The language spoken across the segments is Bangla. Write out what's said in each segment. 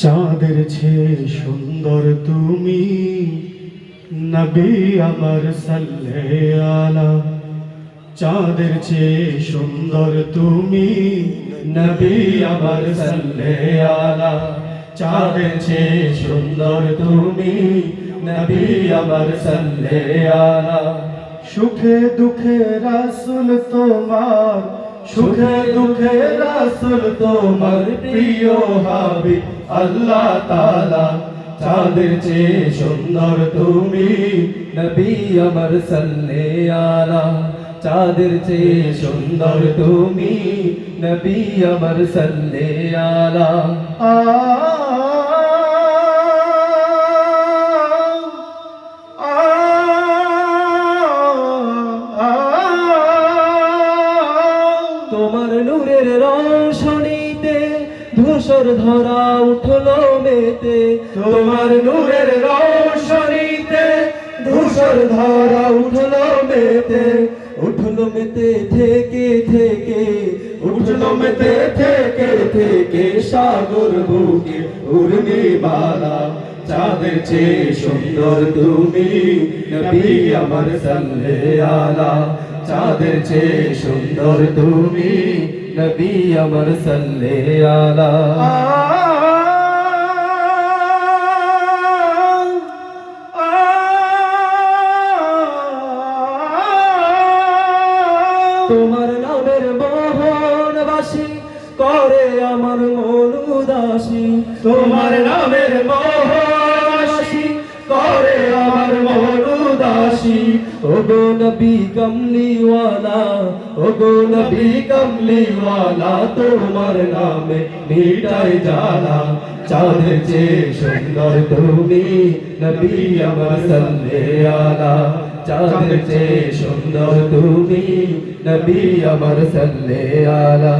চাঁদের চেয়ে সুন্দর তুমি, নবী আমার সাল্লাল্লাহু আলা। চাঁদের চেয়ে সুন্দর তুমি, নবী আমার সাল্লাল্লাহু আলা। চাঁদের চেয়ে সুন্দর তুমি, নবী আমার সাল্লাল্লাহু আলা। সুখে দুঃখে রাসূল তোমার, সুখে দুঃখে রাসূল তোমার প্রিয় হাবিব আল্লাহ তাআলা। চাঁদের চেয়ে সুন্দর তুমি, নবী আমার সাল্লাল্লাহু আলা। চাঁদের চেয়ে সুন্দর তুমি, নবী আমার সাল্লাল্লাহু আলা। তোমার নূরের রোশনীতে ধূসর ধরা উঠলো মেতে। তোমার নূরের রোশনীতে ধূসর ধরা উঠলো মেতে। উঠলো মেতে থেকে থেকে, উঠলো মেতে থেকে থেকে সাগর বুকে উর্মিমালা। চাঁদের চেয়ে সুন্দর তুমি, নবী আমার সাল্লাল্লাহু আলা। চাঁদের চেয়ে সুন্দর তুমি, নবী আমার সাল্লাল্লাহু আলা। তোমার নামের মোহনবাসী করে আমার মন উদাসী। তোমার নামের মোহনবাসী করে আমার মন উদাসী। ওগো নবী কমলিওয়ালা, ওগো নবী কমলিওয়ালা, তোমার নামে মিটাই জ্বালা। চাঁদের চেয়ে সুন্দর তুমি, নবী আমার সাল্লাল্লাহু আলা। চাঁদের চেয়ে সুন্দর তুমি, নবী আমার সাল্লাল্লাহু আলা।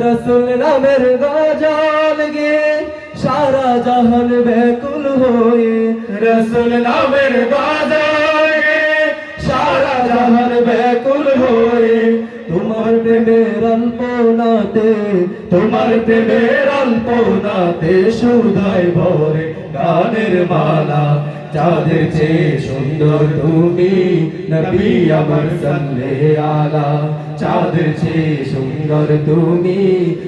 রাসূল নামের গজল গে সারা জাহান ব্যাকুল হয়ে। রাসূল নামের গজল গে সারা জাহান ব্যাকুল হয়ে। তোমার প্রেমের আলপনাতে, তোমার প্রেমের আলপনাতে সুধায় ভরে গানের মালা। চাঁদের চেয়ে সুন্দর তুমি, নবী আমার সাল্লাল্লাহু আলা। চাঁদের চেয়ে সুন্দর তুমি,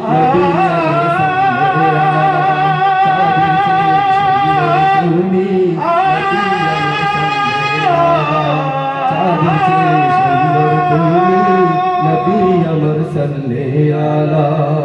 নবী আমার সাল্লাল্লাহু আলা। চাঁদের চেয়ে সুন্দর তুমি, নবী আমার সাল্লাল্লাহু আলা। চাঁদের চেয়ে সুন্দর তুমি, নবী আমার সাল্লাল্লাহু আলা।